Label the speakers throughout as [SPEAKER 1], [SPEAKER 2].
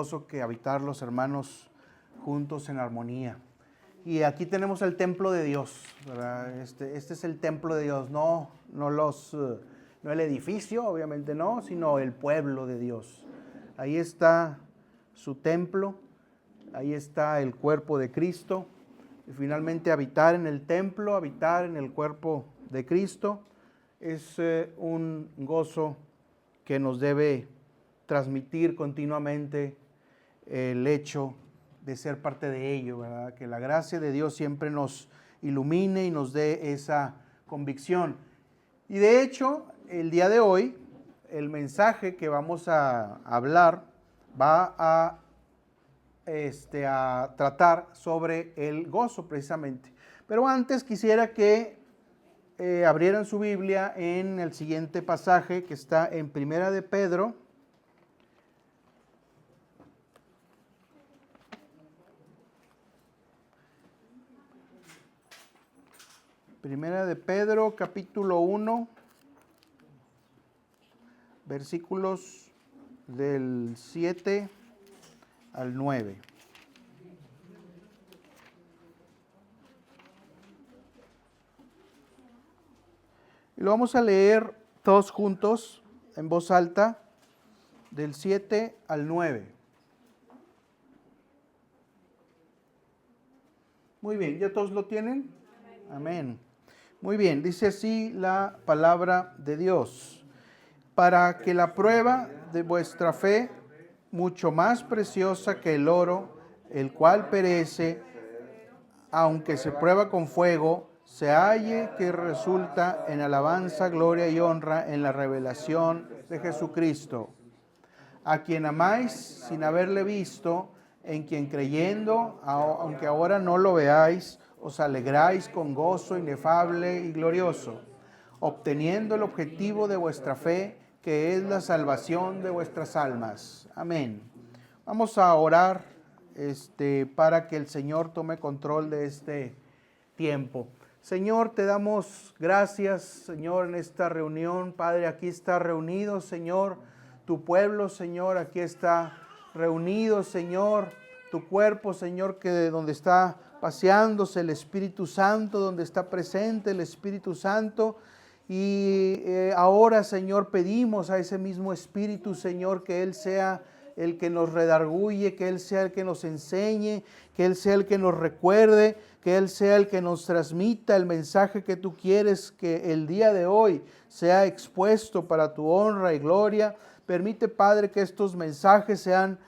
[SPEAKER 1] Que habitar los hermanos juntos en armonía. Y aquí tenemos el templo de Dios, ¿verdad? Este es el templo de Dios, no el edificio, obviamente no, sino el pueblo de Dios. Ahí está su templo, ahí está el cuerpo de Cristo. Y finalmente habitar en el templo, habitar en el cuerpo de Cristo, es un gozo que nos debe transmitir continuamente el hecho de ser parte de ello, ¿verdad? Que la gracia de Dios siempre nos ilumine y nos dé esa convicción. Y de hecho, el día de hoy, el mensaje que vamos a hablar va a tratar sobre el gozo precisamente. Pero antes quisiera que abrieran su Biblia en el siguiente pasaje que está en Primera de Pedro. Primera de Pedro, capítulo 1, versículos del 7 al 9. Y lo vamos a leer todos juntos, en voz alta, del 7 al 9. Muy bien, ¿ya todos lo tienen? Amén. Muy bien, dice así la palabra de Dios. Para que la prueba de vuestra fe, mucho más preciosa que el oro, el cual perece, aunque se prueba con fuego, se halle que resulta en alabanza, gloria y honra en la revelación de Jesucristo, a quien amáis sin haberle visto, en quien creyendo, aunque ahora no lo veáis, os alegráis con gozo inefable y glorioso, obteniendo el objetivo de vuestra fe, que es la salvación de vuestras almas. Amén. Vamos a orar para que el Señor tome control de este tiempo. Señor, te damos gracias, Señor, en esta reunión. Padre, aquí está reunido, Señor, tu pueblo, Señor, aquí está reunido, Señor, tu cuerpo, Señor, que de donde está paseándose el Espíritu Santo, donde está presente el Espíritu Santo. Y ahora, Señor, pedimos a ese mismo Espíritu, Señor, que Él sea el que nos redarguye, que Él sea el que nos enseñe, que Él sea el que nos recuerde, que Él sea el que nos transmita el mensaje que tú quieres que el día de hoy sea expuesto para tu honra y gloria. Permite, Padre, que estos mensajes sean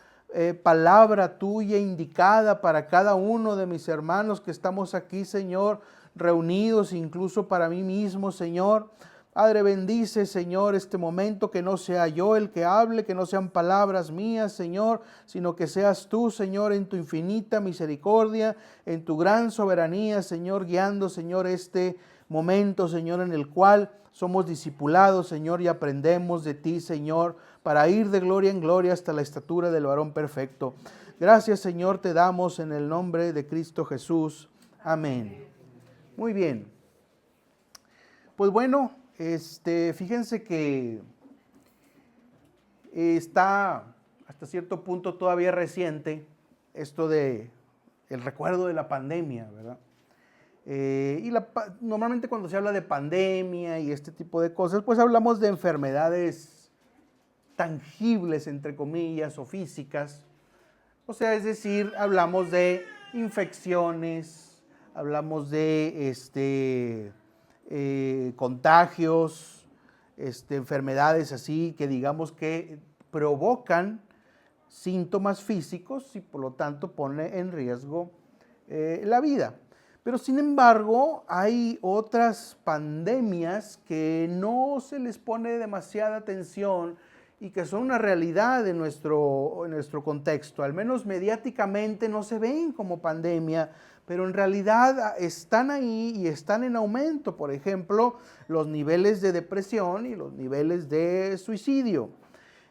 [SPEAKER 1] palabra tuya indicada para cada uno de mis hermanos que estamos aquí, Señor, reunidos, incluso para mí mismo, Señor. Padre, bendice, Señor, este momento, que no sea yo el que hable, que no sean palabras mías, Señor, sino que seas tú, Señor, en tu infinita misericordia, en tu gran soberanía, Señor, guiando, Señor, este momento, Señor, en el cual somos discipulados, Señor, y aprendemos de ti, Señor, para ir de gloria en gloria hasta la estatura del varón perfecto. Gracias, Señor, te damos en el nombre de Cristo Jesús. Amén. Muy bien. Pues bueno, fíjense que está hasta cierto punto todavía reciente esto de el recuerdo de la pandemia, ¿verdad? Normalmente cuando se habla de pandemia y este tipo de cosas, pues hablamos de enfermedades tangibles, entre comillas, o físicas. O sea, es decir, hablamos de infecciones, hablamos de contagios, enfermedades así que digamos que provocan síntomas físicos y por lo tanto pone en riesgo la vida. Pero sin embargo, hay otras pandemias que no se les pone demasiada atención y que son una realidad en nuestro contexto. Al menos mediáticamente no se ven como pandemia, pero en realidad están ahí y están en aumento. Por ejemplo, los niveles de depresión y los niveles de suicidio.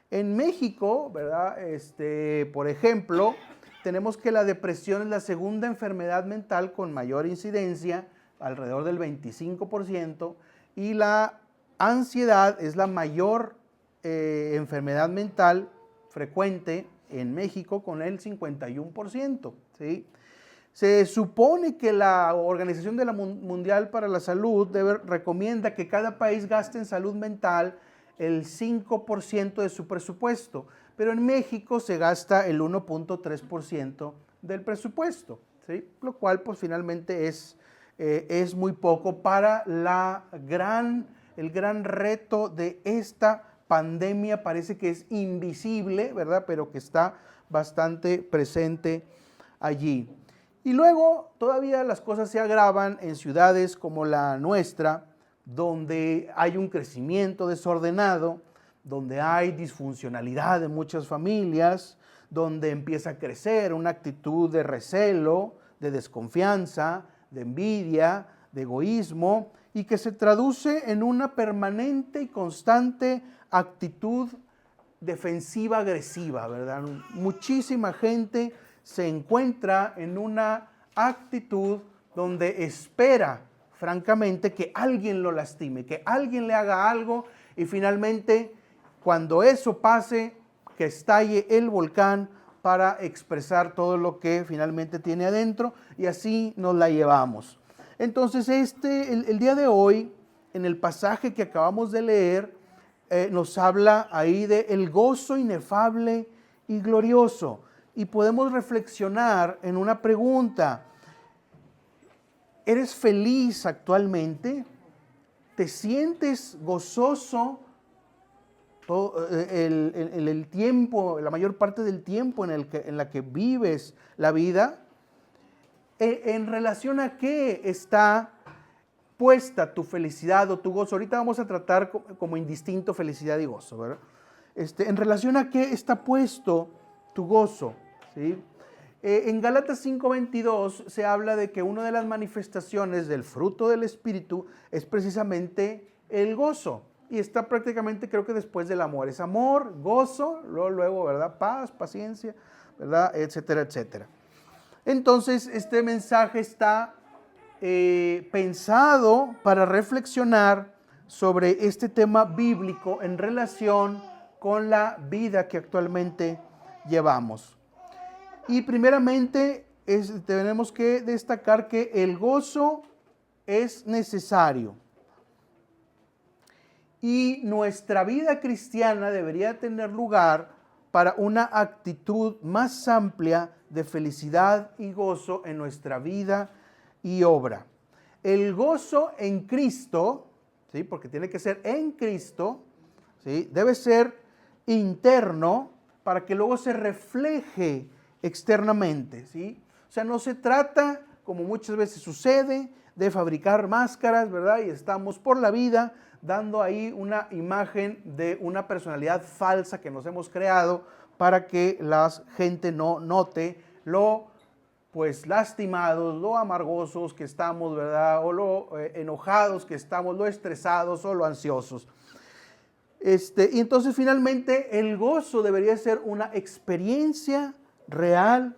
[SPEAKER 1] En México, ¿verdad? Por ejemplo, tenemos que la depresión es la segunda enfermedad mental con mayor incidencia, alrededor del 25%, y la ansiedad es la mayor enfermedad mental frecuente en México con el 51%, ¿sí? Se supone que la Organización Mundial para la Salud recomienda que cada país gaste en salud mental el 5% de su presupuesto, pero en México se gasta el 1.3% del presupuesto, ¿sí? Lo cual pues finalmente es muy poco para el gran reto de esta pandemia. Parece que es invisible, ¿verdad? Pero que está bastante presente allí. Y luego todavía las cosas se agravan en ciudades como la nuestra, donde hay un crecimiento desordenado, donde hay disfuncionalidad en muchas familias, donde empieza a crecer una actitud de recelo, de desconfianza, de envidia, de egoísmo, y que se traduce en una permanente y constante actitud defensiva agresiva, ¿verdad? Muchísima gente se encuentra en una actitud donde espera, francamente, que alguien lo lastime, que alguien le haga algo, y finalmente, cuando eso pase, que estalle el volcán para expresar todo lo que finalmente tiene adentro, y así nos la llevamos. Entonces, el día de hoy, en el pasaje que acabamos de leer, nos habla ahí de el gozo inefable y glorioso. Y podemos reflexionar en una pregunta: ¿eres feliz actualmente? ¿Te sientes gozoso el tiempo, la mayor parte del tiempo en la que vives la vida? ¿En relación a qué está puesta tu felicidad o tu gozo? Ahorita vamos a tratar como indistinto felicidad y gozo, ¿verdad? En relación a qué está puesto tu gozo, ¿sí? En Gálatas 5:22 se habla de que una de las manifestaciones del fruto del Espíritu es precisamente el gozo. Y está prácticamente, creo que después del amor. Es amor, gozo, luego, ¿verdad? Paz, paciencia, ¿verdad? Etcétera, etcétera. Entonces, este mensaje está pensado para reflexionar sobre este tema bíblico en relación con la vida que actualmente llevamos. Y primeramente tenemos que destacar que el gozo es necesario. Y nuestra vida cristiana debería tener lugar para una actitud más amplia de felicidad y gozo en nuestra vida y obra. El gozo en Cristo, ¿sí? Porque tiene que ser en Cristo, ¿sí? Debe ser interno para que luego se refleje externamente, ¿sí? O sea, no se trata, como muchas veces sucede, de fabricar máscaras, ¿verdad? Y estamos por la vida dando ahí una imagen de una personalidad falsa que nos hemos creado para que la gente no note lo pues lastimados, lo amargosos que estamos, ¿verdad? O lo enojados que estamos, lo estresados o lo ansiosos. Y entonces finalmente el gozo debería ser una experiencia real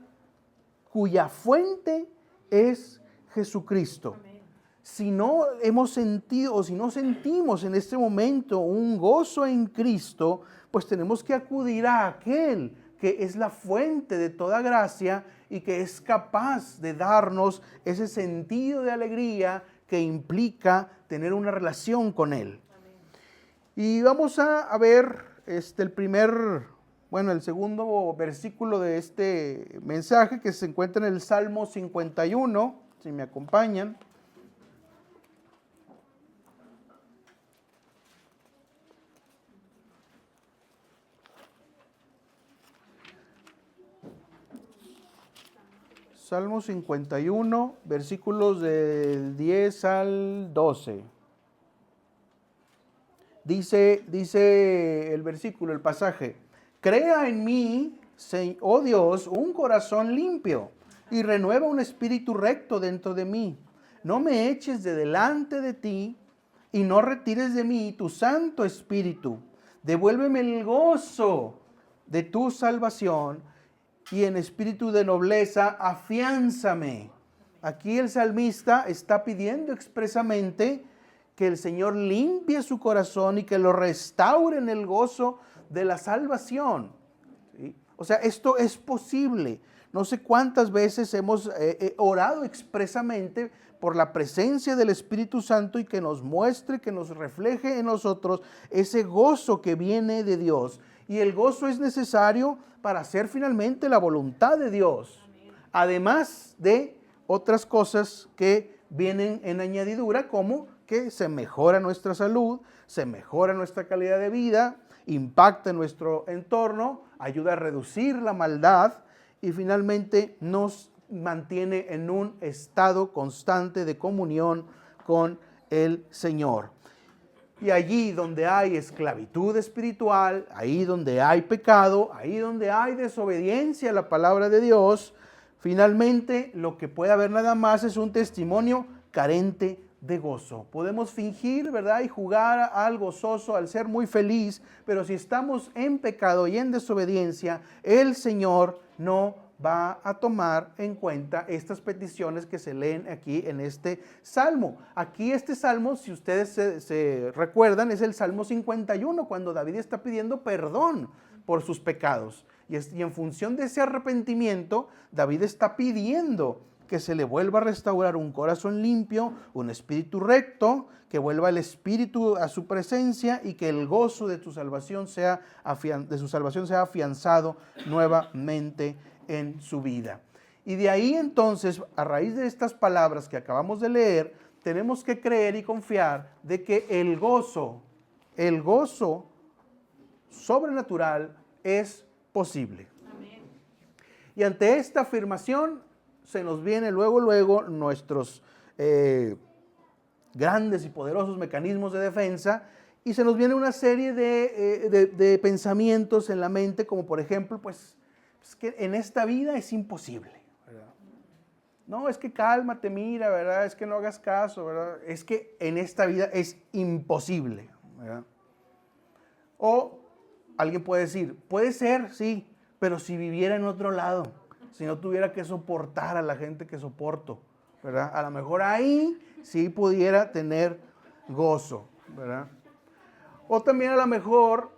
[SPEAKER 1] cuya fuente es Jesucristo. Amén. Si no hemos sentido o si no sentimos en este momento un gozo en Cristo, pues tenemos que acudir a aquel que es la fuente de toda gracia y que es capaz de darnos ese sentido de alegría que implica tener una relación con Él. Amén. Y vamos a ver el segundo versículo de este mensaje, que se encuentra en el Salmo 51, si me acompañan. Salmo 51, versículos del 10 al 12. Dice el versículo, el pasaje: crea en mí, oh Dios, un corazón limpio y renueva un espíritu recto dentro de mí. No me eches de delante de ti y no retires de mí tu Santo Espíritu. Devuélveme el gozo de tu salvación y en espíritu de nobleza afiánzame. Aquí el salmista está pidiendo expresamente que el Señor limpie su corazón y que lo restaure en el gozo de la salvación, ¿sí? O sea, esto es posible. No sé cuántas veces hemos orado expresamente por la presencia del Espíritu Santo y que nos muestre, que nos refleje en nosotros ese gozo que viene de Dios. Y el gozo es necesario para hacer finalmente la voluntad de Dios. Además de otras cosas que vienen en añadidura, como que se mejora nuestra salud, se mejora nuestra calidad de vida, impacta en nuestro entorno, ayuda a reducir la maldad y finalmente nos mantiene en un estado constante de comunión con el Señor. Y allí donde hay esclavitud espiritual, ahí donde hay pecado, ahí donde hay desobediencia a la palabra de Dios, finalmente lo que puede haber nada más es un testimonio carente de gozo. Podemos fingir, ¿verdad? Y jugar al gozoso, al ser muy feliz, pero si estamos en pecado y en desobediencia, el Señor no va a tomar en cuenta estas peticiones que se leen aquí en este salmo. Aquí este salmo, si ustedes se recuerdan, es el Salmo 51, cuando David está pidiendo perdón por sus pecados. Y en función de ese arrepentimiento, David está pidiendo que se le vuelva a restaurar un corazón limpio, un espíritu recto, que vuelva el espíritu a su presencia y que el gozo de su salvación sea afianzado nuevamente en su vida. Y de ahí entonces, a raíz de estas palabras que acabamos de leer, tenemos que creer y confiar de que el gozo sobrenatural es posible. Amén. Y ante esta afirmación se nos viene luego nuestros grandes y poderosos mecanismos de defensa y se nos viene una serie de pensamientos en la mente, como por ejemplo, pues es que en esta vida es imposible, ¿verdad? No, es que cálmate, mira, ¿verdad? Es que no hagas caso, ¿verdad? Es que en esta vida es imposible, ¿verdad? O alguien puede decir, puede ser, sí, pero si viviera en otro lado, si no tuviera que soportar a la gente que soporto, ¿verdad? A lo mejor ahí sí pudiera tener gozo, ¿verdad? O también a lo mejor,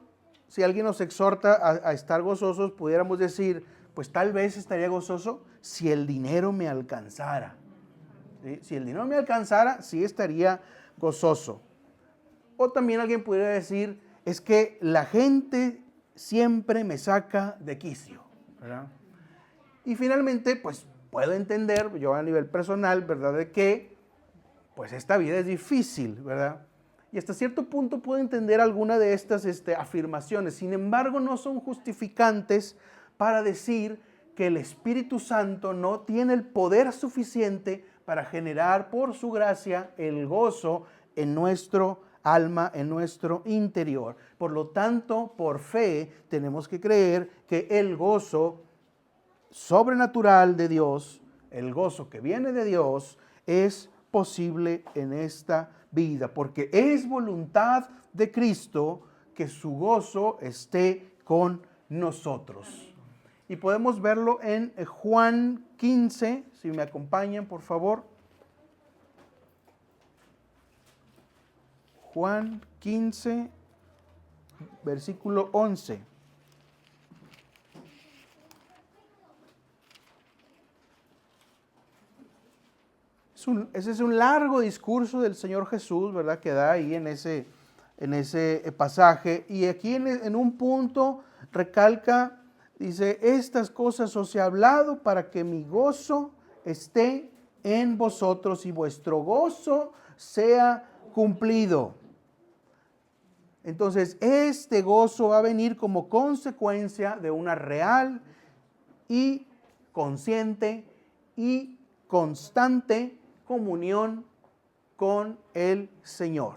[SPEAKER 1] si alguien nos exhorta a estar gozosos, pudiéramos decir, pues tal vez estaría gozoso si el dinero me alcanzara. ¿Sí? Si el dinero me alcanzara, sí estaría gozoso. O también alguien pudiera decir, es que la gente siempre me saca de quicio, ¿verdad? Y finalmente, pues puedo entender, yo a nivel personal, ¿verdad? De que, pues esta vida es difícil, ¿verdad? Y hasta cierto punto puedo entender alguna de estas afirmaciones. Sin embargo, no son justificantes para decir que el Espíritu Santo no tiene el poder suficiente para generar por su gracia el gozo en nuestro alma, en nuestro interior. Por lo tanto, por fe, tenemos que creer que el gozo sobrenatural de Dios, el gozo que viene de Dios, es posible en esta vida, porque es voluntad de Cristo que su gozo esté con nosotros. Y podemos verlo en Juan 15, si me acompañan, por favor. Juan 15, versículo 11. Ese es un largo discurso del Señor Jesús, ¿verdad? Que da ahí en ese pasaje. Y aquí en un punto recalca, dice, estas cosas os he hablado para que mi gozo esté en vosotros y vuestro gozo sea cumplido. Entonces, este gozo va a venir como consecuencia de una real y consciente y constante comunión con el Señor.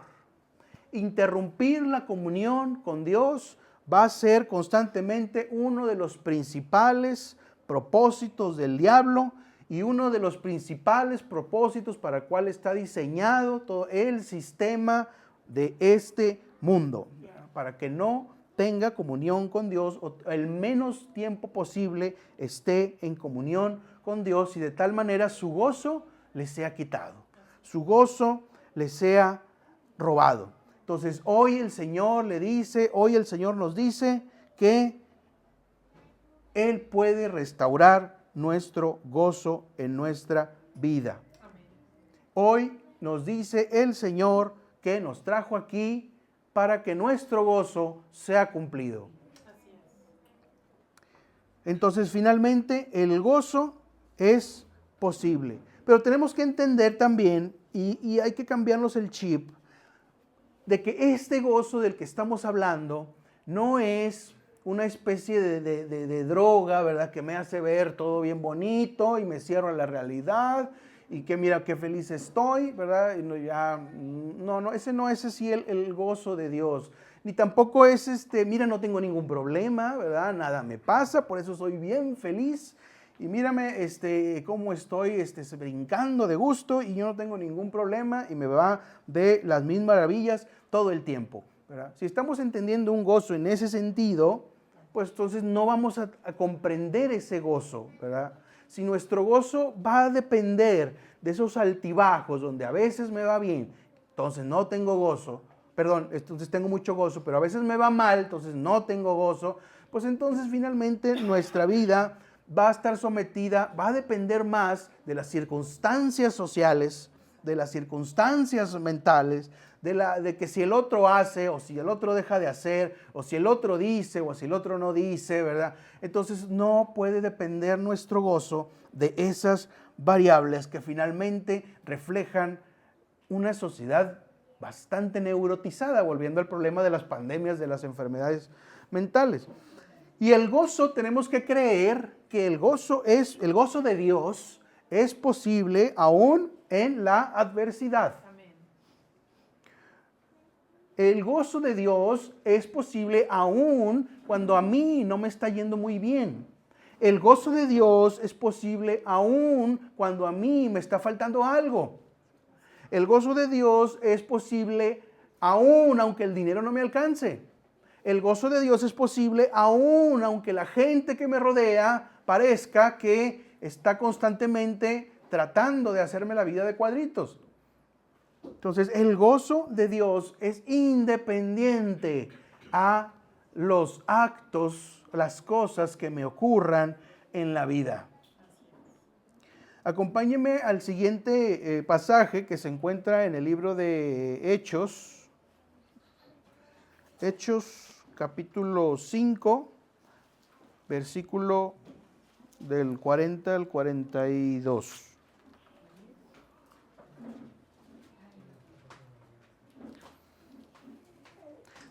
[SPEAKER 1] Interrumpir la comunión con Dios va a ser constantemente uno de los principales propósitos del diablo y uno de los principales propósitos para el cual está diseñado todo el sistema de este mundo, para que no tenga comunión con Dios o el menos tiempo posible esté en comunión con Dios y de tal manera su gozo le sea quitado, su gozo le sea robado. Entonces hoy el Señor nos dice que Él puede restaurar nuestro gozo en nuestra vida. Hoy nos dice el Señor que nos trajo aquí para que nuestro gozo sea cumplido. Entonces, finalmente, el gozo es posible. Pero tenemos que entender también, y hay que cambiarnos el chip, de que este gozo del que estamos hablando no es una especie de droga, ¿verdad? Que me hace ver todo bien bonito y me cierro a la realidad y que mira qué feliz estoy, ¿verdad? Y no, ese no es así el gozo de Dios. Ni tampoco es mira, no tengo ningún problema, ¿verdad? Nada me pasa, por eso soy bien feliz. Y mírame cómo estoy brincando de gusto y yo no tengo ningún problema y me va de las mil maravillas todo el tiempo, ¿verdad? Si estamos entendiendo un gozo en ese sentido, pues entonces no vamos a comprender ese gozo, ¿verdad? Si nuestro gozo va a depender de esos altibajos donde a veces me va bien, entonces no tengo gozo, entonces tengo mucho gozo, pero a veces me va mal, entonces no tengo gozo, pues entonces finalmente nuestra vida va a estar sometida, va a depender más de las circunstancias sociales, de las circunstancias mentales, de que si el otro hace o si el otro deja de hacer, o si el otro dice o si el otro no dice, ¿verdad? Entonces no puede depender nuestro gozo de esas variables que finalmente reflejan una sociedad bastante neurotizada, volviendo al problema de las pandemias, de las enfermedades mentales. Y el gozo, tenemos que creer que el gozo de Dios es posible aún en la adversidad. Amén. El gozo de Dios es posible aún cuando a mí no me está yendo muy bien. El gozo de Dios es posible aún cuando a mí me está faltando algo. El gozo de Dios es posible aún aunque el dinero no me alcance. El gozo de Dios es posible aún aunque la gente que me rodea parezca que está constantemente tratando de hacerme la vida de cuadritos. Entonces, el gozo de Dios es independiente a los actos, las cosas que me ocurran en la vida. Acompáñeme al siguiente pasaje que se encuentra en el libro de Hechos. Hechos capítulo 5, versículo del 40 al 42.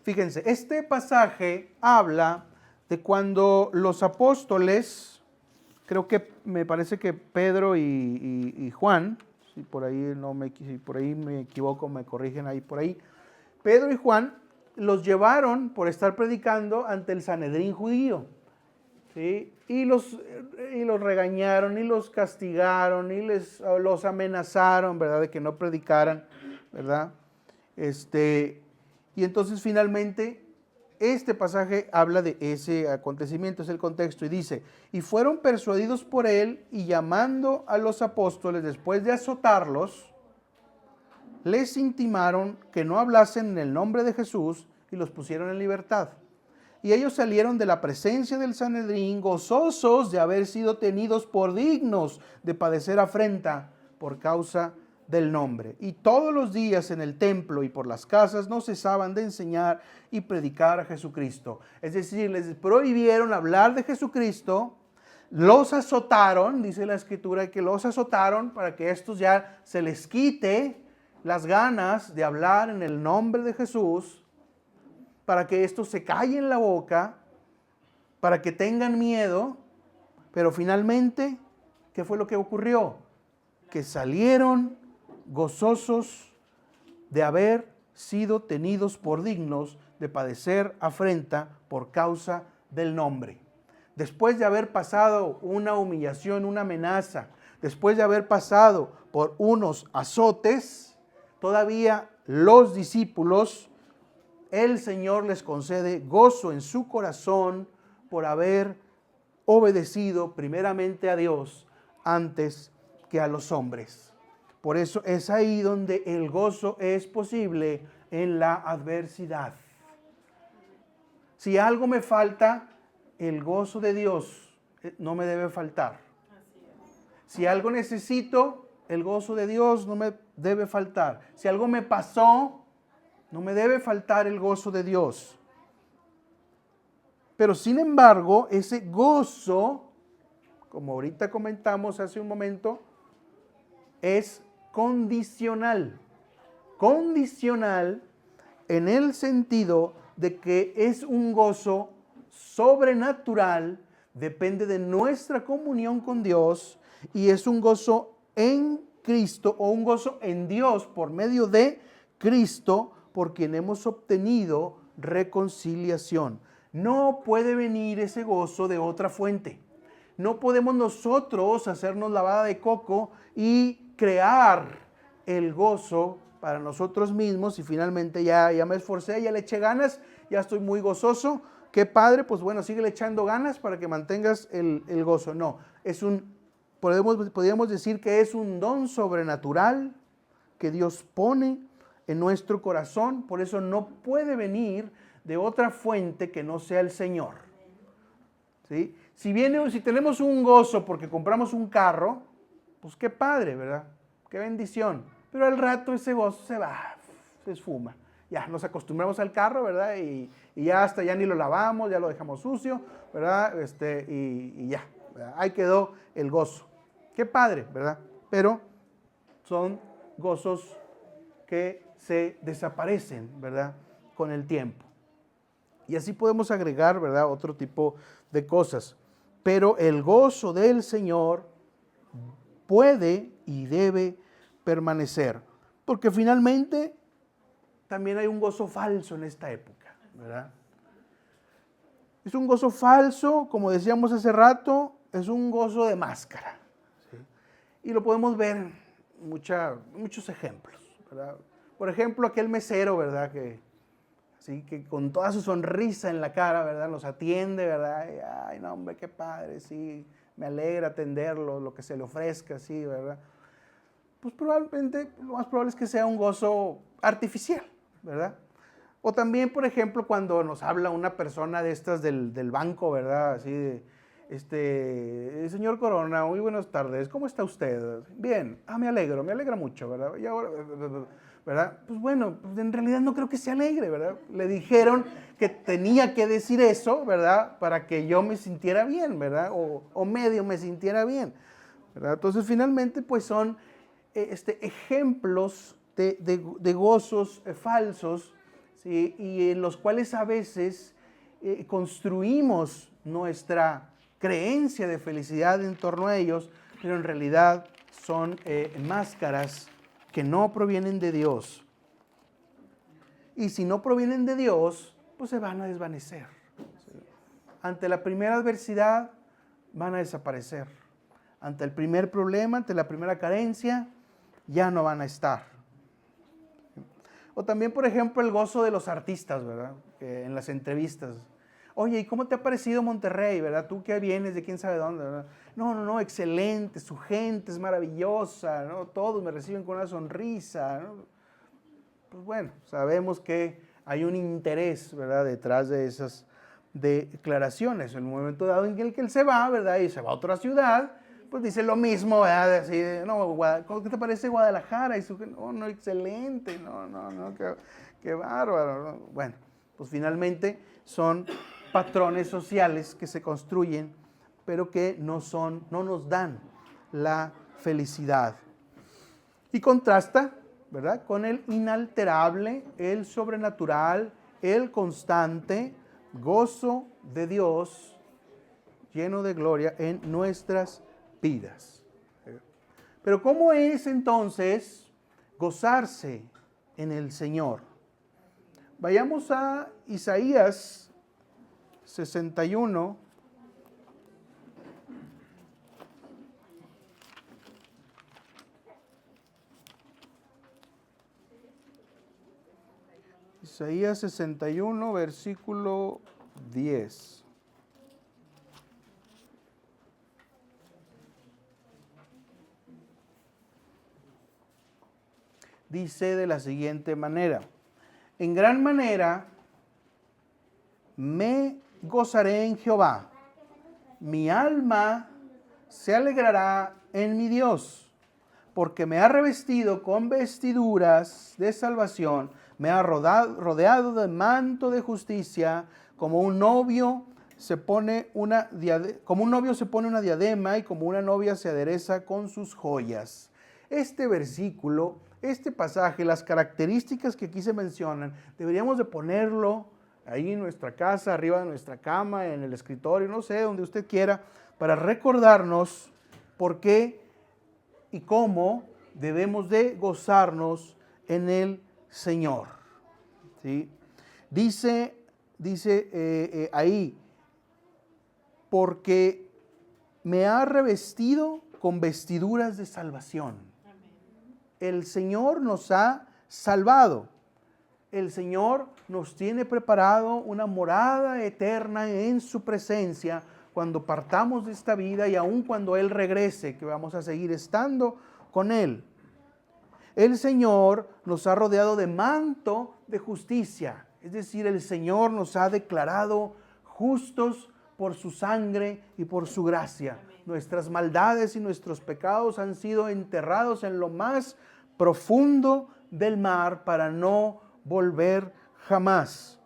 [SPEAKER 1] Fíjense, este pasaje habla de cuando los apóstoles, me parece que Pedro y Juan, si por ahí me equivoco, me corrigen ahí por ahí, Pedro y Juan los llevaron por estar predicando ante el Sanedrín judío, ¿sí? Y los regañaron y los castigaron y los amenazaron, ¿verdad? De que no predicaran, ¿verdad? Y entonces finalmente este pasaje habla de ese acontecimiento, es el contexto, y dice: y fueron persuadidos por él, y llamando a los apóstoles después de azotarlos, les intimaron que no hablasen en el nombre de Jesús y los pusieron en libertad. Y ellos salieron de la presencia del Sanedrín gozosos de haber sido tenidos por dignos de padecer afrenta por causa del nombre. Y todos los días en el templo y por las casas no cesaban de enseñar y predicar a Jesucristo. Es decir, les prohibieron hablar de Jesucristo, los azotaron, dice la Escritura, que los azotaron para que estos ya se les quite las ganas de hablar en el nombre de Jesús, para que estos se callen la boca, para que tengan miedo. Pero finalmente, ¿qué fue lo que ocurrió? Que salieron gozosos de haber sido tenidos por dignos de padecer afrenta por causa del nombre. Después de haber pasado una humillación, una amenaza, después de haber pasado por unos azotes, todavía los discípulos, el Señor les concede gozo en su corazón por haber obedecido primeramente a Dios antes que a los hombres. Por eso es ahí donde el gozo es posible, en la adversidad. Si algo me falta, el gozo de Dios no me debe faltar. Si algo necesito, el gozo de Dios no me debe faltar. Si algo me pasó, no me debe faltar el gozo de Dios. Pero sin embargo, ese gozo, como ahorita comentamos hace un momento, es condicional. Condicional en el sentido de que es un gozo sobrenatural, depende de nuestra comunión con Dios y es un gozo en Cristo o un gozo en Dios por medio de Cristo, por quien hemos obtenido reconciliación. No puede venir ese gozo de otra fuente. No podemos nosotros hacernos lavada de coco y crear el gozo para nosotros mismos y finalmente ya me esforcé, ya le eché ganas, ya estoy muy gozoso. Qué padre, pues bueno, síguele echando ganas para que mantengas el gozo. No, podríamos decir que es un don sobrenatural que Dios pone en nuestro corazón, por eso no puede venir de otra fuente que no sea el Señor. ¿Sí? Si tenemos un gozo porque compramos un carro, pues qué padre, ¿verdad? Qué bendición. Pero al rato ese gozo se va, se esfuma. Ya nos acostumbramos al carro, ¿verdad? Y ya hasta ya ni lo lavamos, ya lo dejamos sucio, ¿verdad? Y ya, ¿verdad? Ahí quedó el gozo. Qué padre, ¿verdad? Pero son gozos que se desaparecen, ¿verdad? Con el tiempo. Y así podemos agregar, ¿verdad? Otro tipo de cosas. Pero el gozo del Señor puede y debe permanecer. Porque finalmente también hay un gozo falso en esta época, ¿verdad? Es un gozo falso, como decíamos hace rato, es un gozo de máscara. ¿Sí? Y lo podemos ver en muchos ejemplos, ¿verdad? Por ejemplo, aquel mesero, ¿verdad? Que con toda su sonrisa en la cara, ¿verdad? Los atiende, ¿verdad? Y, ay, no, hombre, qué padre, sí, me alegra atenderlo, lo que se le ofrezca, sí, ¿verdad? Pues probablemente, lo más probable es que sea un gozo artificial, ¿verdad? O también, por ejemplo, cuando nos habla una persona de estas del banco, ¿verdad? Así de, señor Corona, muy buenas tardes, ¿cómo está usted? Bien, me alegra mucho, ¿verdad? Y ahora, ¿verdad? Pues bueno, pues en realidad no creo que se alegre, ¿verdad? Le dijeron que tenía que decir eso, ¿verdad? Para que yo me sintiera bien, ¿verdad? O medio me sintiera bien, ¿verdad? Entonces, finalmente, pues son ejemplos de gozos falsos, ¿sí? Y en los cuales a veces construimos nuestra creencia de felicidad en torno a ellos, pero en realidad son máscaras que no provienen de Dios. Y si no provienen de Dios, pues se van a desvanecer. ¿Sí? Ante la primera adversidad, van a desaparecer. Ante el primer problema, ante la primera carencia, ya no van a estar. O también, por ejemplo, el gozo de los artistas, ¿verdad? En las entrevistas. Oye, ¿y cómo te ha parecido Monterrey, verdad? Tú que vienes de quién sabe dónde, ¿verdad? No, excelente, su gente es maravillosa, ¿no? Todos me reciben con una sonrisa, ¿no? Pues bueno, sabemos que hay un interés, ¿verdad? Detrás de esas declaraciones. En el momento dado en que él se va, ¿verdad? Y se va a otra ciudad, pues dice lo mismo, ¿verdad? Así, no, ¿qué te parece Guadalajara? Y no, excelente, no, qué bárbaro, ¿no? Bueno, pues finalmente son patrones sociales que se construyen, pero que no nos dan la felicidad. Y contrasta, ¿verdad? Con el inalterable, el sobrenatural, el constante gozo de Dios lleno de gloria en nuestras vidas. Pero ¿cómo es entonces gozarse en el Señor? Vayamos a Isaías 61. Isaías 61, versículo 10. Dice de la siguiente manera: en gran manera me gozaré en Jehová, mi alma se alegrará en mi Dios, porque me ha revestido con vestiduras de salvación, me ha rodeado de manto de justicia, como un novio se pone una diadema y como una novia se adereza con sus joyas. Este versículo, este pasaje, las características que aquí se mencionan, deberíamos de ponerlo ahí en nuestra casa, arriba de nuestra cama, en el escritorio, no sé, donde usted quiera, para recordarnos por qué y cómo debemos de gozarnos en el Señor. ¿Sí? Dice ahí, porque me ha revestido con vestiduras de salvación. El Señor nos ha salvado. El Señor nos tiene preparado una morada eterna en su presencia cuando partamos de esta vida y aun cuando Él regrese, que vamos a seguir estando con Él. El Señor nos ha rodeado de manto de justicia, es decir, el Señor nos ha declarado justos por su sangre y por su gracia. Amén. Nuestras maldades y nuestros pecados han sido enterrados en lo más profundo del mar para no volver jamás.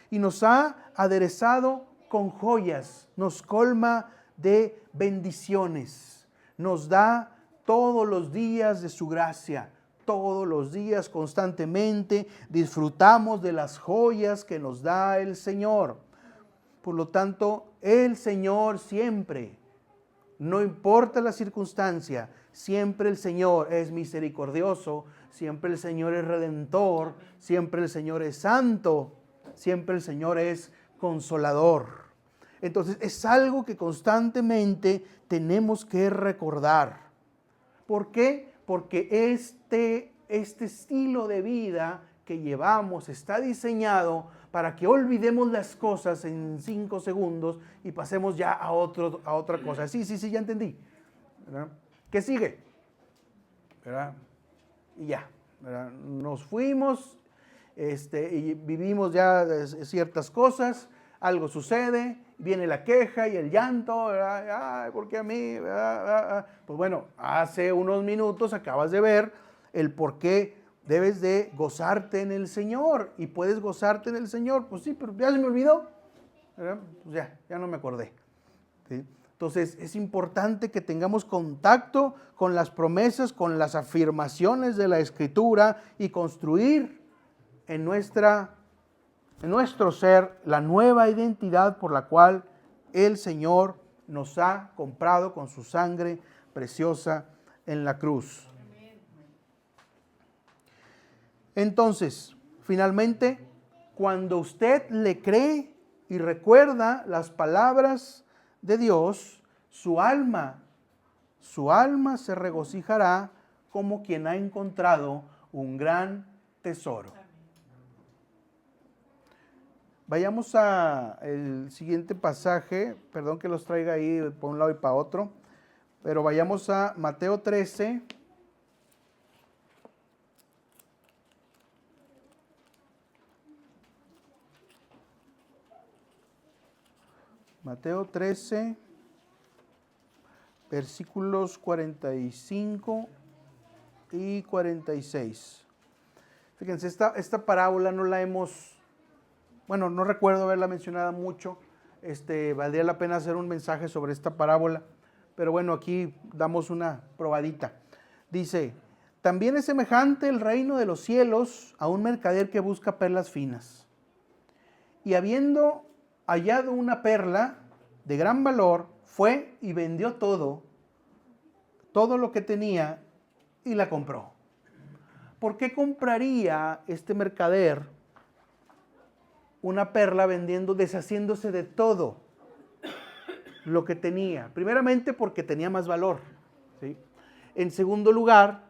[SPEAKER 1] Y nos ha aderezado con joyas, nos colma de bendiciones, nos da todos los días de su gracia, todos los días constantemente disfrutamos de las joyas que nos da el Señor. Por lo tanto, el Señor siempre, no importa la circunstancia, siempre el Señor es misericordioso, siempre el Señor es redentor, siempre el Señor es santo, siempre el Señor es consolador. Entonces es algo que constantemente tenemos que recordar. ¿Por qué? Porque este estilo de vida que llevamos está diseñado para que olvidemos las cosas en 5 segundos y pasemos ya a otra cosa. Sí, ya entendí. ¿Verdad? ¿Qué sigue? ¿Verdad? Y ya. ¿Verdad? Nos fuimos y vivimos ya ciertas cosas, algo sucede, viene la queja y el llanto, ¿verdad? Ay, ¿por qué a mí? ¿Verdad? Pues bueno, hace unos minutos acabas de ver el por qué debes de gozarte en el Señor. Y puedes gozarte en el Señor. Pues sí, pero ya se me olvidó. ¿Verdad? Pues ya no me acordé. ¿Sí? Entonces es importante que tengamos contacto con las promesas, con las afirmaciones de la Escritura y construir en nuestro ser la nueva identidad por la cual el Señor nos ha comprado con su sangre preciosa en la cruz. Entonces, finalmente, cuando usted le cree y recuerda las palabras de Dios, su alma se regocijará como quien ha encontrado un gran tesoro. Vayamos al siguiente pasaje, perdón que los traiga ahí por un lado y para otro, pero vayamos a Mateo 13. Mateo 13, versículos 45 y 46. Fíjense, esta parábola no la hemos, no recuerdo haberla mencionado mucho. Valdría la pena hacer un mensaje sobre esta parábola, pero bueno, aquí damos una probadita. Dice, también es semejante el reino de los cielos a un mercader que busca perlas finas. Y habiendo hallado una perla de gran valor, fue y vendió todo lo que tenía y la compró. ¿Por qué compraría este mercader una perla deshaciéndose de todo lo que tenía? Primeramente porque tenía más valor, ¿sí? En segundo lugar,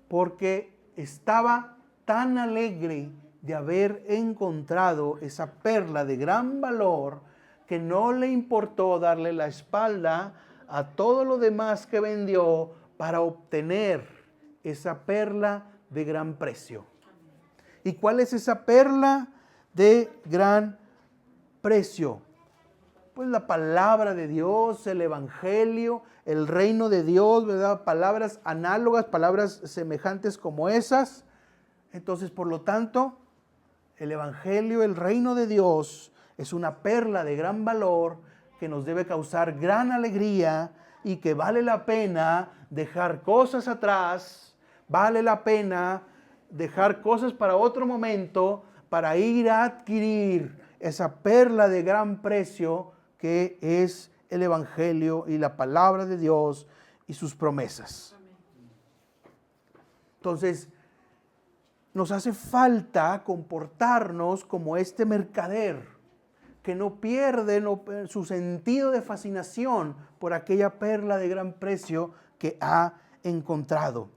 [SPEAKER 1] porque estaba tan alegre de haber encontrado esa perla de gran valor que no le importó darle la espalda a todo lo demás que vendió para obtener esa perla de gran precio. ¿Y cuál es esa perla de gran precio? pues la palabra de Dios, el evangelio, el reino de Dios, ¿verdad? Palabras análogas, palabras semejantes como esas. Entonces, por lo tanto, el evangelio, el reino de Dios es una perla de gran valor que nos debe causar gran alegría y que vale la pena dejar cosas atrás, vale la pena dejar cosas para otro momento para ir a adquirir esa perla de gran precio que es el evangelio y la palabra de Dios y sus promesas. Entonces, nos hace falta comportarnos como este mercader que no pierde su sentido de fascinación por aquella perla de gran precio que ha encontrado.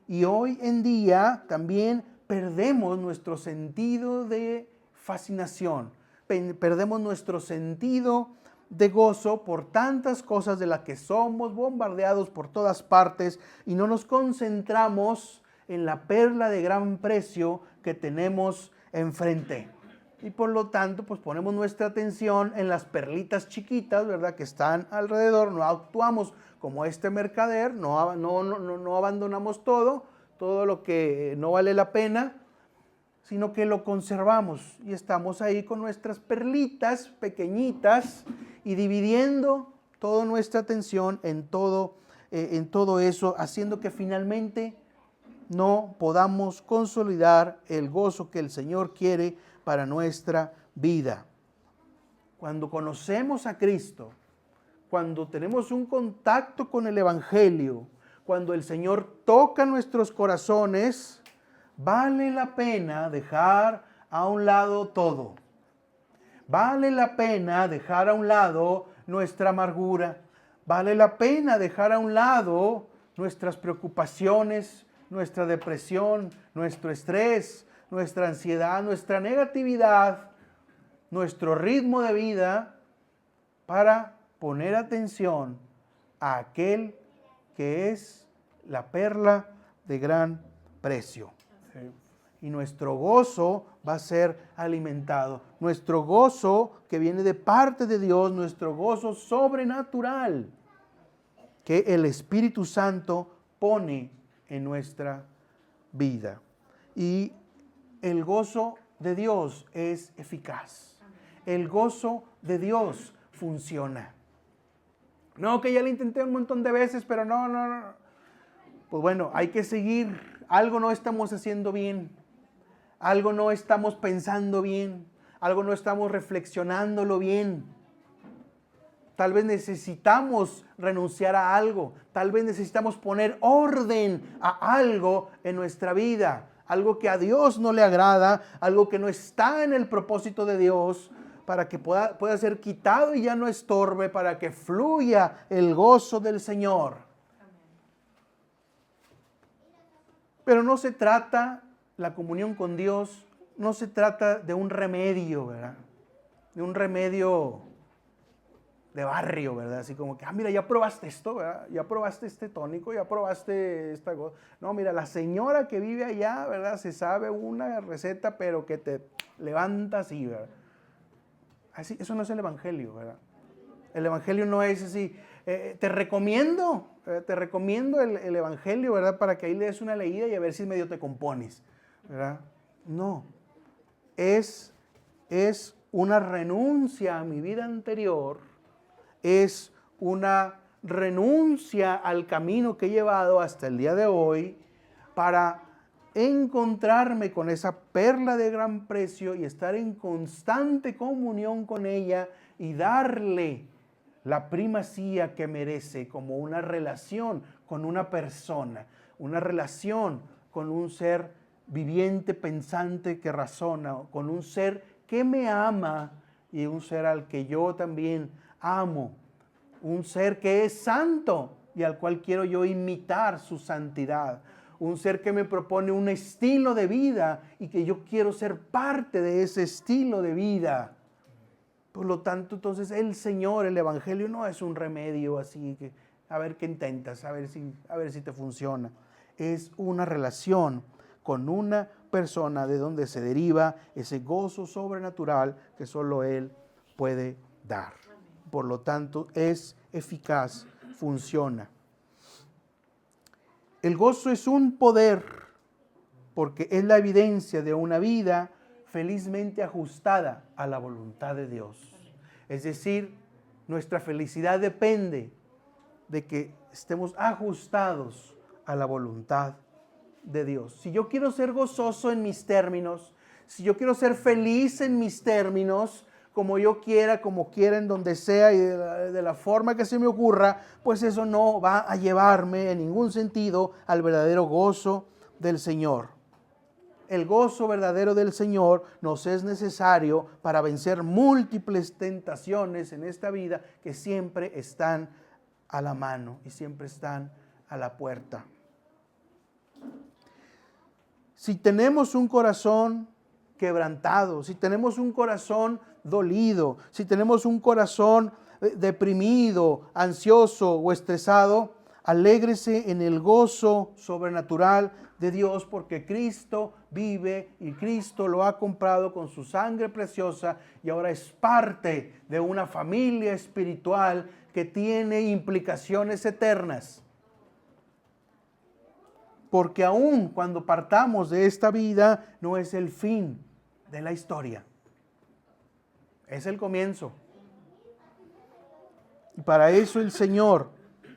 [SPEAKER 1] Y hoy en día también perdemos nuestro sentido de fascinación, perdemos nuestro sentido de gozo por tantas cosas de las que somos bombardeados por todas partes y no nos concentramos en la perla de gran precio que tenemos enfrente. Y por lo tanto, pues ponemos nuestra atención en las perlitas chiquitas, ¿verdad?, que están alrededor. No actuamos como este mercader, no abandonamos todo lo que no vale la pena, sino que lo conservamos y estamos ahí con nuestras perlitas pequeñitas y dividiendo toda nuestra atención en todo eso, haciendo que finalmente no podamos consolidar el gozo que el Señor quiere para nuestra vida. Cuando conocemos a Cristo, cuando tenemos un contacto con el evangelio, cuando el Señor toca nuestros corazones, vale la pena dejar a un lado todo. Vale la pena dejar a un lado nuestra amargura. Vale la pena dejar a un lado nuestras preocupaciones, nuestra depresión, nuestro estrés, nuestra ansiedad, nuestra negatividad, nuestro ritmo de vida, para poner atención a aquel que es la perla de gran precio. Y nuestro gozo va a ser alimentado. Nuestro gozo que viene de parte de Dios, nuestro gozo sobrenatural que el Espíritu Santo pone en nuestra vida. Y el gozo de Dios es eficaz. El gozo de Dios funciona. No, que ya lo intenté un montón de veces, pero no. Pues bueno, hay que seguir. Algo no estamos haciendo bien. Algo no estamos pensando bien. Algo no estamos reflexionándolo bien. Tal vez necesitamos renunciar a algo. Tal vez necesitamos poner orden a algo en nuestra vida. Algo que a Dios no le agrada, algo que no está en el propósito de Dios, para que pueda ser quitado y ya no estorbe, para que fluya el gozo del Señor. Pero no se trata, la comunión con Dios, no se trata de un remedio, ¿verdad? De un remedio de barrio, ¿verdad? Así como que, mira, ya probaste esto, ¿verdad? Ya probaste este tónico, ya probaste esta cosa. No, mira, la señora que vive allá, ¿verdad? Se sabe una receta, pero que te levanta así, ¿verdad? Así, eso no es el evangelio, ¿verdad? El evangelio no es así. Te recomiendo el evangelio, ¿verdad? Para que ahí le des una leída y a ver si medio te compones, ¿verdad? No. Es una renuncia a mi vida anterior. Es una renuncia al camino que he llevado hasta el día de hoy para encontrarme con esa perla de gran precio y estar en constante comunión con ella y darle la primacía que merece como una relación con una persona, una relación con un ser viviente, pensante, que razona, con un ser que me ama y un ser al que yo también amo, un ser que es santo y al cual quiero yo imitar su santidad, un ser que me propone un estilo de vida y que yo quiero ser parte de ese estilo de vida. Por lo tanto, entonces el Señor, el evangelio no es un remedio así que a ver qué intentas, a ver si te funciona. Es una relación con una persona de donde se deriva ese gozo sobrenatural que solo Él puede dar. por lo tanto es eficaz, funciona. El gozo es un poder porque es la evidencia de una vida felizmente ajustada a la voluntad de Dios. Es decir, nuestra felicidad depende de que estemos ajustados a la voluntad de Dios. Si yo quiero ser gozoso en mis términos, si yo quiero ser feliz en mis términos, como yo quiera, como quiera, en donde sea y de la forma que se me ocurra, pues eso no va a llevarme en ningún sentido al verdadero gozo del Señor. El gozo verdadero del Señor nos es necesario para vencer múltiples tentaciones en esta vida que siempre están a la mano y siempre están a la puerta. Si tenemos un corazón quebrantado, si tenemos un corazón dolido, si tenemos un corazón deprimido, ansioso o estresado, alégrese en el gozo sobrenatural de Dios, porque Cristo vive y Cristo lo ha comprado con su sangre preciosa y ahora es parte de una familia espiritual que tiene implicaciones eternas. Porque aun cuando partamos de esta vida, no es el fin de la historia. Es el comienzo. Y para eso el Señor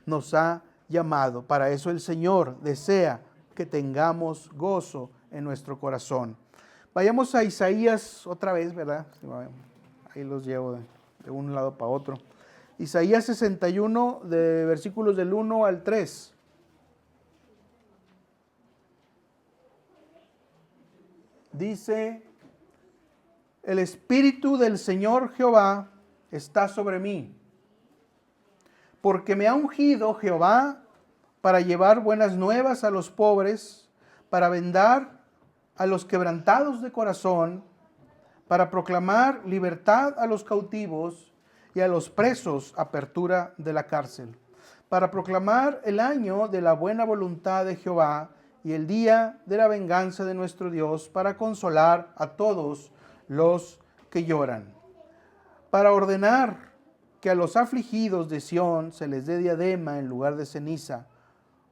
[SPEAKER 1] nos ha llamado. Para eso el Señor desea que tengamos gozo en nuestro corazón. Vayamos a Isaías otra vez, ¿verdad? Ahí los llevo de un lado para otro. Isaías 61, de versículos del 1 al 3. Dice: el Espíritu del Señor Jehová está sobre mí, porque me ha ungido Jehová para llevar buenas nuevas a los pobres, para vendar a los quebrantados de corazón, para proclamar libertad a los cautivos y a los presos apertura de la cárcel, para proclamar el año de la buena voluntad de Jehová y el día de la venganza de nuestro Dios, para consolar a todos los que lloran, para ordenar que a los afligidos de Sión se les dé diadema en lugar de ceniza,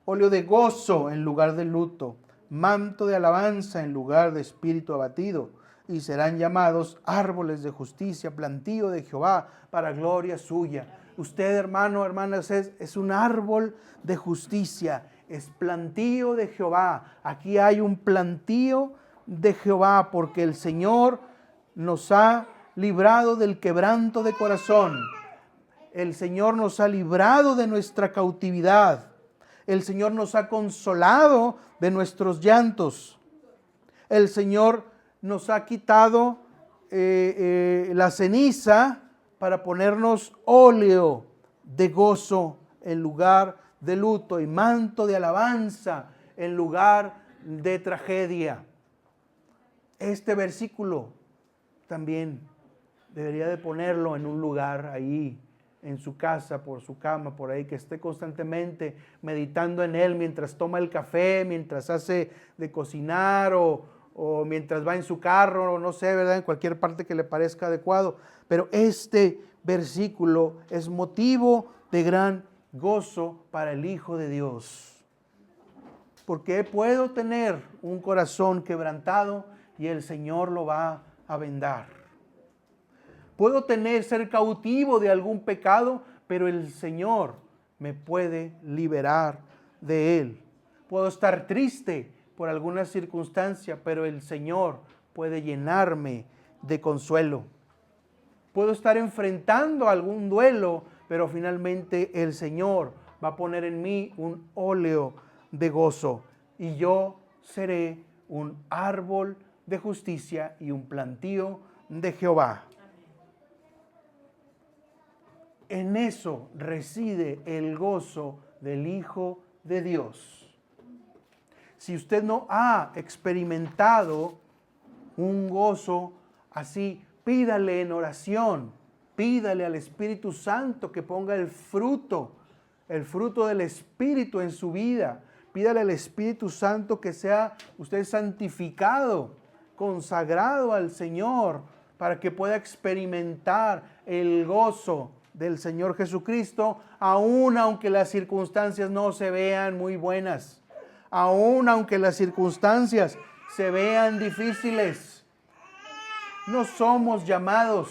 [SPEAKER 1] óleo de gozo en lugar de luto, manto de alabanza en lugar de espíritu abatido, y serán llamados árboles de justicia, plantío de Jehová para gloria suya. Usted, hermano, hermanas, es un árbol de justicia, es plantío de Jehová. Aquí hay un plantío de Jehová porque el Señor nos ha librado del quebranto de corazón. El Señor nos ha librado de nuestra cautividad. El Señor nos ha consolado de nuestros llantos. El Señor nos ha quitado la ceniza para ponernos óleo de gozo en lugar de luto y manto de alabanza en lugar de tragedia. Este versículo también debería de ponerlo en un lugar ahí, en su casa, por su cama, por ahí, que esté constantemente meditando en él mientras toma el café, mientras hace de cocinar o mientras va en su carro, o no sé, ¿verdad? En cualquier parte que le parezca adecuado. Pero este versículo es motivo de gran gozo para el Hijo de Dios. Porque puedo tener un corazón quebrantado y el Señor lo va a vendar. Puedo ser cautivo de algún pecado, pero el Señor me puede liberar de él. Puedo estar triste por alguna circunstancia, pero el Señor puede llenarme de consuelo. Puedo estar enfrentando algún duelo, pero finalmente el Señor va a poner en mí un óleo de gozo y yo seré un árbol de justicia y un plantío de Jehová. En eso reside el gozo del Hijo de Dios. Si usted no ha experimentado un gozo así, pídale en oración, pídale al Espíritu Santo que ponga el fruto del Espíritu en su vida. Pídale al Espíritu Santo que sea usted santificado, consagrado al Señor, para que pueda experimentar el gozo del Señor Jesucristo, aun aunque las circunstancias no se vean muy buenas, aun aunque las circunstancias se vean difíciles. No somos llamados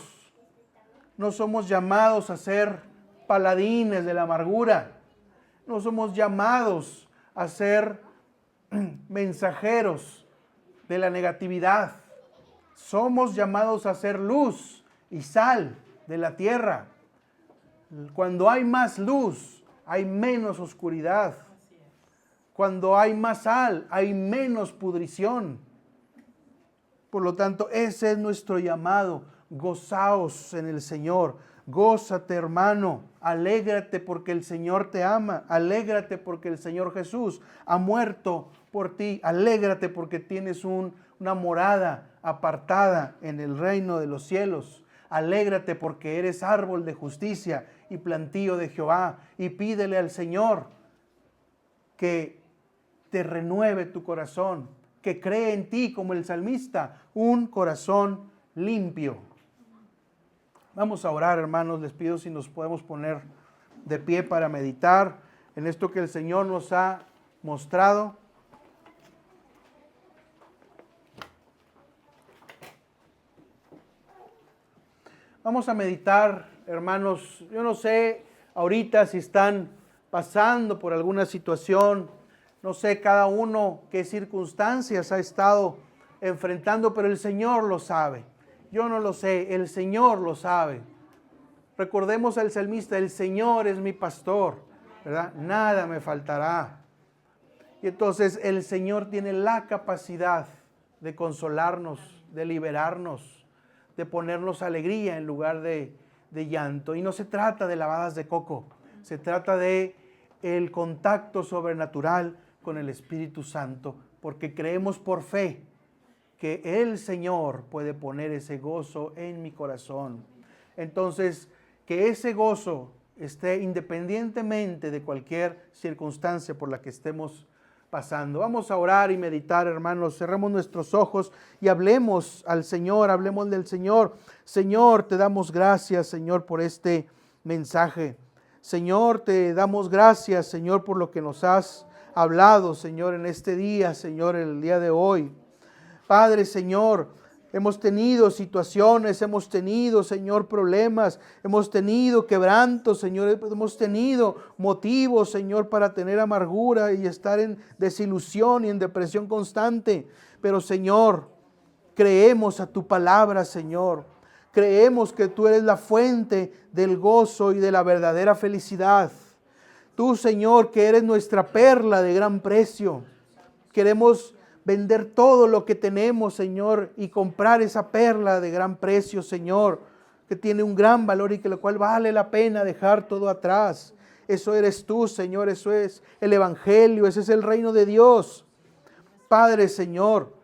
[SPEAKER 1] a ser paladines de la amargura. No somos llamados a ser mensajeros de la negatividad. Somos llamados a ser luz y sal de la tierra. Cuando hay más luz, hay menos oscuridad. Cuando hay más sal, hay menos pudrición. Por lo tanto, ese es nuestro llamado. Gozaos en el Señor. Gózate, hermano. Alégrate porque el Señor te ama. Alégrate porque el Señor Jesús ha muerto por ti. Alégrate porque tienes una morada apartada en el reino de los cielos. Alégrate porque eres árbol de justicia y plantío de Jehová. Y pídele al Señor que te renueve tu corazón, que cree en ti como el salmista, un corazón limpio. Vamos a orar, hermanos. Les pido si nos podemos poner de pie para meditar en esto que el Señor nos ha mostrado. Vamos a meditar, hermanos. Yo no sé ahorita si están pasando por alguna situación, no sé cada uno qué circunstancias ha estado enfrentando, pero el Señor lo sabe. Yo no lo sé, el Señor lo sabe. Recordemos al salmista, el Señor es mi pastor, ¿verdad? Nada me faltará. Y entonces el Señor tiene la capacidad de consolarnos, de liberarnos, de ponernos alegría en lugar de llanto. Y no se trata de lavadas de coco, se trata de el contacto sobrenatural con el Espíritu Santo, porque creemos por fe que el Señor puede poner ese gozo en mi corazón. Entonces, que ese gozo esté independientemente de cualquier circunstancia por la que estemos pasando. Vamos a orar y meditar, hermanos. Cerremos nuestros ojos y hablemos al Señor, hablemos del Señor. Señor, te damos gracias, Señor, por este mensaje. Señor, te damos gracias, Señor, por lo que nos has hablado, Señor, en este día, Señor, en el día de hoy. Padre, Señor, hemos tenido situaciones, hemos tenido, Señor, problemas, hemos tenido quebrantos, Señor, hemos tenido motivos, Señor, para tener amargura y estar en desilusión y en depresión constante. Pero, Señor, creemos a tu palabra, Señor. Creemos que tú eres la fuente del gozo y de la verdadera felicidad. Tú, Señor, que eres nuestra perla de gran precio. Queremos vender todo lo que tenemos, Señor, y comprar esa perla de gran precio, Señor, que tiene un gran valor y que lo cual vale la pena dejar todo atrás. Eso eres tú, Señor, eso es el Evangelio, ese es el reino de Dios. Padre, Señor,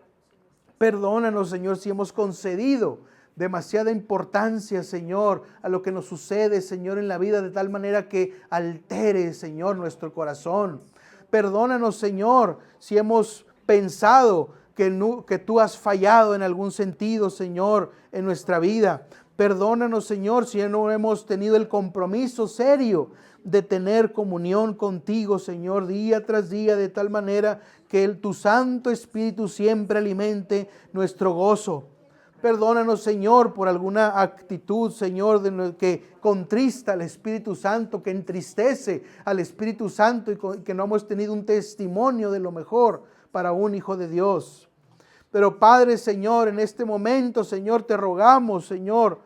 [SPEAKER 1] perdónanos, Señor, si hemos concedido demasiada importancia, Señor, a lo que nos sucede, Señor, en la vida, de tal manera que altere, Señor, nuestro corazón. Perdónanos, Señor, si hemos pensado que tú has fallado en algún sentido, Señor, en nuestra vida. Perdónanos, Señor, si no hemos tenido el compromiso serio de tener comunión contigo, Señor, día tras día, de tal manera que tu Santo Espíritu siempre alimente nuestro gozo. Perdónanos, Señor, por alguna actitud, Señor, que contrista al Espíritu Santo, que entristece al Espíritu Santo y que no hemos tenido un testimonio de lo mejor para un hijo de Dios. Pero Padre, Señor, en este momento, Señor, te rogamos, Señor,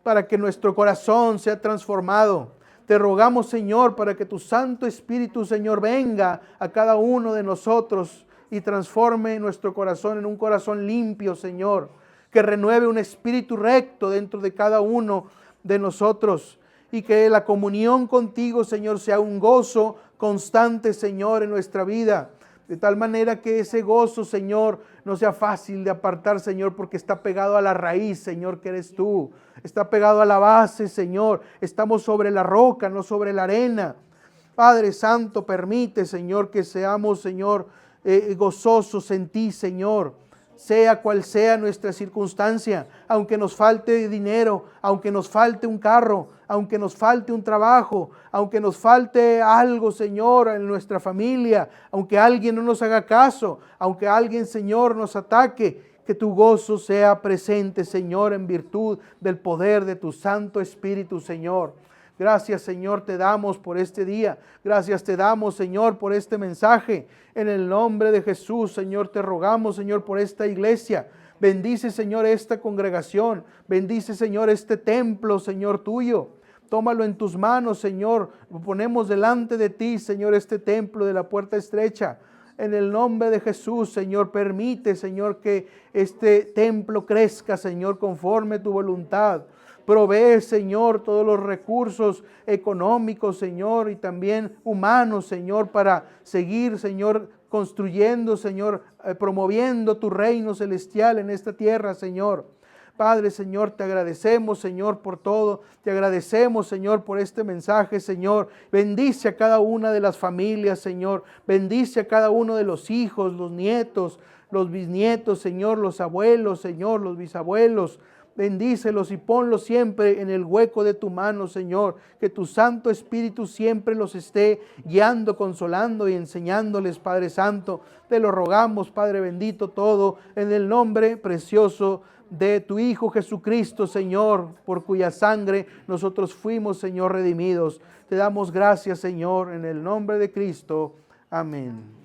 [SPEAKER 1] para que nuestro corazón sea transformado. Te rogamos, Señor, para que tu Santo Espíritu, Señor, venga a cada uno de nosotros y transforme nuestro corazón en un corazón limpio, Señor, que renueve un espíritu recto dentro de cada uno de nosotros y que la comunión contigo, Señor, sea un gozo constante, Señor, en nuestra vida. De tal manera que ese gozo, Señor, no sea fácil de apartar, Señor, porque está pegado a la raíz, Señor, que eres tú. Está pegado a la base, Señor. Estamos sobre la roca, no sobre la arena. Padre Santo, permite, Señor, que seamos, Señor, gozosos en ti, Señor. sea cual sea nuestra circunstancia, aunque nos falte dinero, aunque nos falte un carro, aunque nos falte un trabajo, aunque nos falte algo, Señor, en nuestra familia, aunque alguien no nos haga caso, aunque alguien, Señor, nos ataque, que tu gozo sea presente, Señor, en virtud del poder de tu Santo Espíritu, Señor. Gracias, Señor, te damos por este día. Gracias te damos, Señor, por este mensaje. En el nombre de Jesús, Señor, te rogamos, Señor, por esta iglesia. Bendice, Señor, esta congregación. Bendice, Señor, este templo, Señor, tuyo. Tómalo en tus manos, Señor. Lo ponemos delante de ti, Señor, este templo de la puerta estrecha. En el nombre de Jesús, Señor, permite, Señor, que este templo crezca, Señor, conforme a tu voluntad. Provee, Señor, todos los recursos económicos, Señor, y también humanos, Señor, para seguir, Señor, construyendo, Señor, promoviendo tu reino celestial en esta tierra, Señor. Padre, Señor, te agradecemos, Señor, por todo. Te agradecemos, Señor, por este mensaje, Señor. Bendice a cada una de las familias, Señor. Bendice a cada uno de los hijos, los nietos, los bisnietos, Señor, los abuelos, Señor, los bisabuelos. Bendícelos y ponlos siempre en el hueco de tu mano, Señor. Que tu Santo Espíritu siempre los esté guiando, consolando y enseñándoles, Padre Santo. Te lo rogamos, Padre bendito, todo en el nombre precioso de tu Hijo Jesucristo, Señor, por cuya sangre nosotros fuimos, Señor, redimidos. Te damos gracias, Señor, en el nombre de Cristo. Amén.